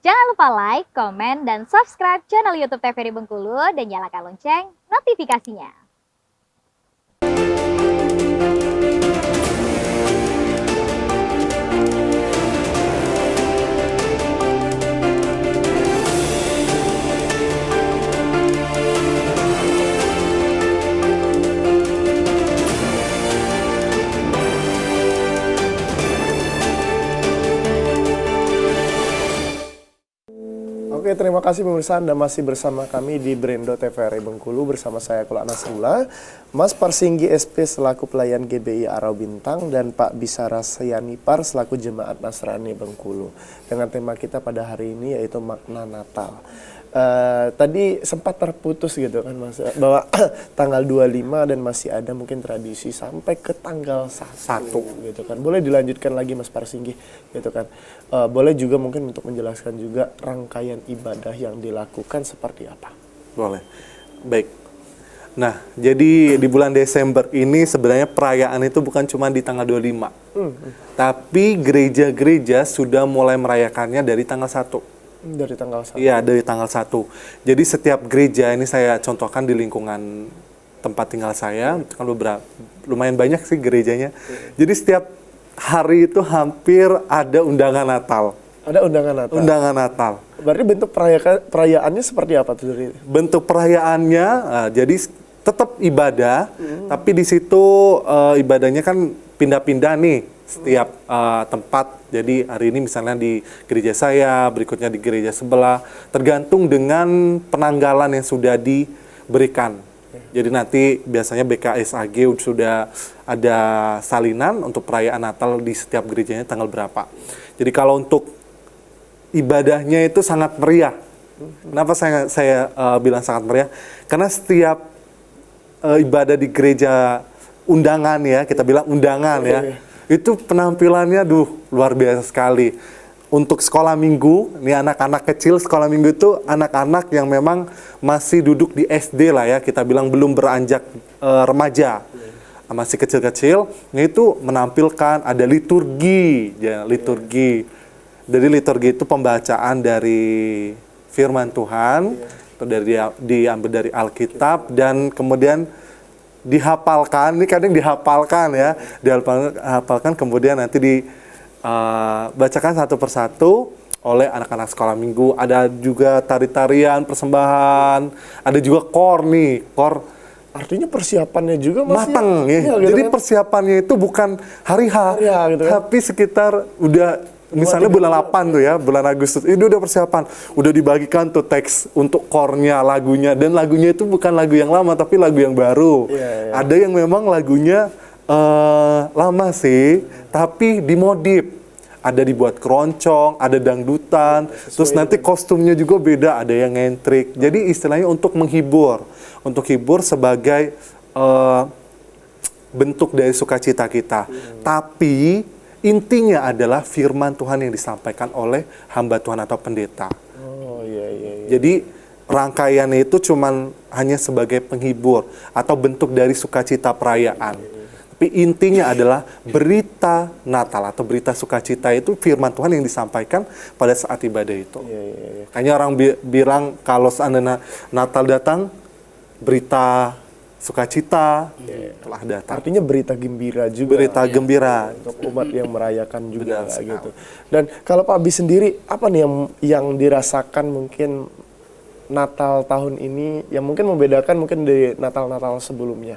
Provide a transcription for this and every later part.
Jangan lupa like, komen, dan subscribe channel YouTube TVRI Bengkulu dan nyalakan lonceng notifikasinya. Oke, terima kasih pemirsa, Anda masih bersama kami di Brendo TVRI Bengkulu bersama saya Kula Nasrullah, Mas Parsinggi SP selaku pelayan GBI Arau Bintang dan Pak Bisara Sayanipar selaku Jemaat Nasrani Bengkulu. Dengan tema kita pada hari ini yaitu makna Natal. Tadi sempat terputus gitu kan Mas, bahwa tanggal 25 dan masih ada mungkin tradisi sampai ke tanggal 1 gitu kan. Boleh dilanjutkan lagi Mas Parsinggi gitu kan. Boleh juga mungkin untuk menjelaskan juga rangkaian ibadah yang dilakukan seperti apa. Boleh. Baik. Nah, jadi di bulan Desember ini sebenarnya perayaan itu bukan cuma di tanggal 25. Tapi gereja-gereja sudah mulai merayakannya dari tanggal 1. Dari tanggal 1. Iya, dari tanggal 1. Jadi setiap gereja, ini saya contohkan di lingkungan tempat tinggal saya, itu kan beberapa, lumayan banyak sih gerejanya. Jadi setiap hari itu hampir ada undangan Natal. Ada undangan Natal. Undangan Natal. Berarti bentuk perayaannya seperti apa tuh dari? Bentuk perayaannya, jadi tetap ibadah, tapi di situ ibadahnya kan pindah-pindah nih setiap tempat. Jadi hari ini misalnya di gereja saya, berikutnya di gereja sebelah, tergantung dengan penanggalan yang sudah diberikan. Jadi nanti biasanya BKSAG sudah ada salinan untuk perayaan Natal di setiap gerejanya tanggal berapa. Jadi kalau untuk ibadahnya itu sangat meriah. Kenapa saya bilang sangat meriah? Karena setiap ibadah di gereja undangan ya, kita bilang undangan ya, itu penampilannya luar biasa sekali. Untuk sekolah minggu, ini anak-anak kecil sekolah minggu itu anak-anak yang memang masih duduk di SD lah ya, kita bilang belum beranjak remaja, masih kecil-kecil, itu menampilkan ada liturgi, ya, liturgi. Jadi liturgi itu pembacaan dari firman Tuhan, itu diambil dari Alkitab dan kemudian dihafalkan, ini kadang dihafalkan ya, dihafalkan kemudian nanti dibacakan satu persatu oleh anak-anak sekolah minggu. Ada juga tari-tarian, persembahan, ada juga kor nih, kor. Artinya persiapannya juga masih matang ya. Gitu jadi kan? Persiapannya itu bukan hari H, gitu kan? tapi sekitar udah misalnya bulan 8 tuh ya, bulan Agustus, itu udah persiapan. Udah dibagikan tuh teks untuk kornya, lagunya. Dan lagunya itu bukan lagu yang lama, tapi lagu yang baru. Ada yang memang lagunya lama sih, tapi dimodif. Ada dibuat keroncong, ada dangdutan, terus nanti kostumnya juga beda, ada yang ngentrik. Jadi istilahnya untuk menghibur. Untuk hibur sebagai bentuk dari sukacita kita. Tapi intinya adalah firman Tuhan yang disampaikan oleh hamba Tuhan atau pendeta. Jadi rangkaiannya itu cuman hanya sebagai penghibur atau bentuk dari sukacita perayaan. Tapi intinya adalah berita Natal atau berita sukacita itu firman Tuhan yang disampaikan pada saat ibadah itu. Kayaknya orang bilang kalau seandainya Natal datang, berita sukacita telah datang. Artinya berita gembira juga. Berita gembira untuk umat yang merayakan juga Benar gitu. Dan kalau Pak Abi sendiri apa nih yang dirasakan mungkin Natal tahun ini yang mungkin membedakan mungkin dari Natal-Natal sebelumnya?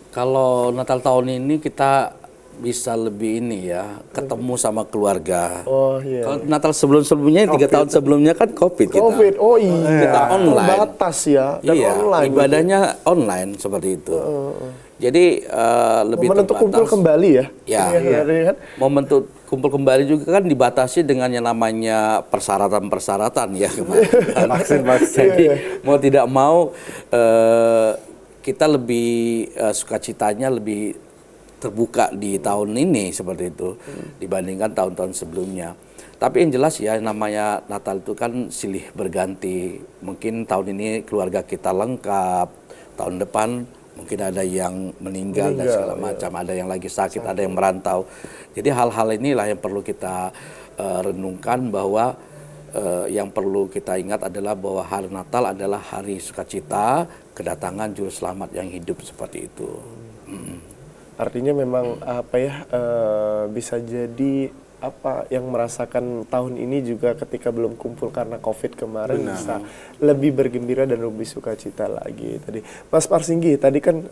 Kalau Natal tahun ini kita bisa lebih ini ya, ketemu sama keluarga. Oh iya. Kalau Natal sebelum-sebelumnya, 3 tahun sebelumnya kan COVID kita. COVID, oh iya. Kita online. Terbatas ya, dan iya, online. ibadahnya online seperti itu. Jadi lebih momen untuk kumpul kembali ya? Ya, kan? momen untuk kumpul kembali juga kan dibatasi dengan yang namanya persyaratan-persyaratan ya. Vaksin. Jadi mau tidak mau kita lebih sukacitanya lebih terbuka di tahun ini seperti itu dibandingkan tahun-tahun sebelumnya. Tapi yang jelas ya namanya Natal itu kan silih berganti. Mungkin tahun ini keluarga kita lengkap, tahun depan mungkin ada yang meninggal dan segala macam, ada yang lagi sakit, ada yang merantau. Jadi hal-hal inilah yang perlu kita renungkan bahwa yang perlu kita ingat adalah bahwa hari Natal adalah hari sukacita, kedatangan juru selamat yang hidup seperti itu. Artinya memang apa ya, bisa jadi apa yang merasakan tahun ini juga ketika belum kumpul karena COVID kemarin bisa lebih bergembira dan lebih sukacita lagi tadi. Mas Parsinggi tadi kan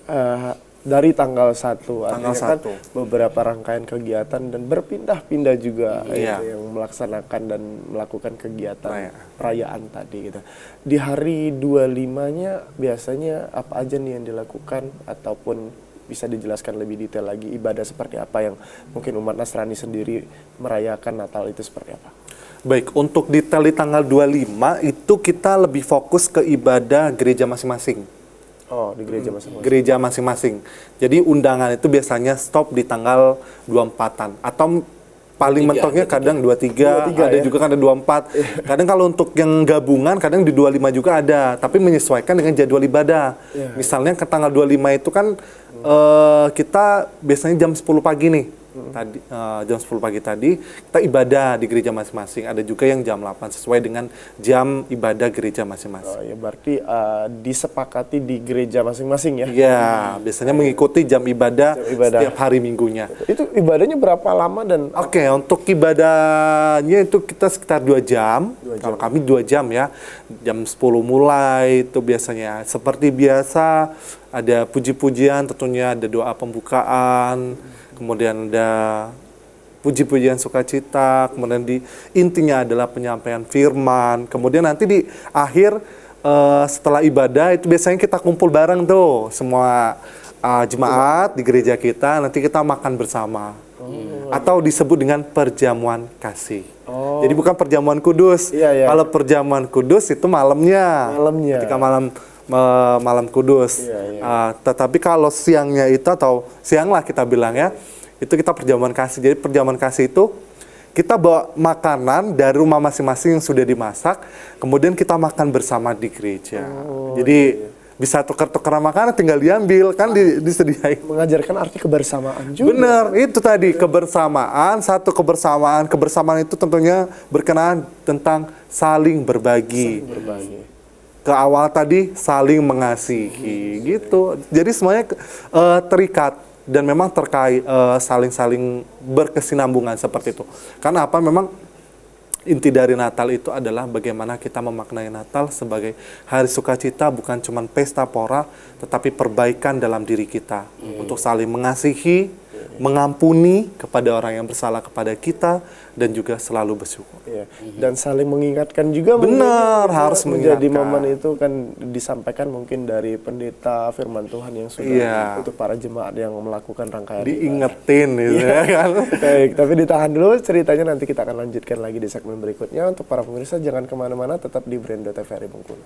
dari tanggal 1 artinya kan beberapa rangkaian kegiatan dan berpindah-pindah juga yang melaksanakan dan melakukan kegiatan perayaan tadi gitu. Di hari 25-nya biasanya apa aja nih yang dilakukan ataupun bisa dijelaskan lebih detail lagi ibadah seperti apa yang mungkin umat Nasrani sendiri merayakan Natal itu seperti apa? Baik, untuk detail di tanggal 25 itu kita lebih fokus ke ibadah gereja masing-masing. Oh, di gereja masing-masing. Gereja masing-masing. Jadi undangan itu biasanya stop di tanggal 24-an atau paling mentoknya kadang 23, ada juga kan ada 24. Kadang kalau untuk yang gabungan kadang di 25 juga ada, tapi menyesuaikan dengan jadwal ibadah. Misalnya ke tanggal 25 itu kan kita biasanya jam 10 pagi nih. Tadi jam 10 pagi tadi kita ibadah di gereja masing-masing. Ada juga yang jam 8 sesuai dengan jam ibadah gereja masing-masing. Oh ya, berarti disepakati di gereja masing-masing ya? Iya, biasanya mengikuti jam ibadah setiap hari minggunya. Itu ibadahnya berapa lama dan? Oke, untuk ibadahnya itu kita sekitar 2 jam. Kalau kami 2 jam ya. Jam 10 mulai itu biasanya. Seperti biasa ada puji-pujian, tentunya ada doa pembukaan. Kemudian ada puji-pujian sukacita, kemudian intinya adalah penyampaian firman. Kemudian nanti di akhir setelah ibadah itu biasanya kita kumpul bareng tuh semua jemaat di gereja kita, nanti kita makan bersama. Atau disebut dengan perjamuan kasih. Jadi bukan perjamuan kudus. Kalau perjamuan kudus itu malamnya. Ketika malam kudus. Tetapi kalau siangnya itu atau siang lah kita bilang ya, itu kita perjamuan kasih. Jadi perjamuan kasih itu kita bawa makanan dari rumah masing-masing yang sudah dimasak, kemudian kita makan bersama di gereja. Jadi bisa tukar-tukar makanan, tinggal diambil, kan disediain. Mengajarkan arti kebersamaan juga. Bener, itu tadi kebersamaan, satu kebersamaan. Kebersamaan itu tentunya berkenaan tentang saling berbagi. Ke awal tadi saling mengasihi gitu. Jadi semuanya terikat dan memang terkait saling-saling berkesinambungan seperti itu. Karena apa? Memang inti dari Natal itu adalah bagaimana kita memaknai Natal sebagai hari sukacita, bukan cuma pesta pora, tetapi perbaikan dalam diri kita untuk saling mengasihi, mengampuni kepada orang yang bersalah kepada kita, dan juga selalu bersyukur. Dan saling mengingatkan juga. Benar, harus menjadi mengingatkan. momen itu kan disampaikan mungkin dari pendeta firman Tuhan yang sudah untuk para jemaat yang melakukan rangkaian diingetin gitu ya kan. Baik, tapi ditahan dulu ceritanya, nanti kita akan lanjutkan lagi di segmen berikutnya. Untuk para pemirsa jangan kemana-mana, tetap di Brendo TVRI Bengkulu.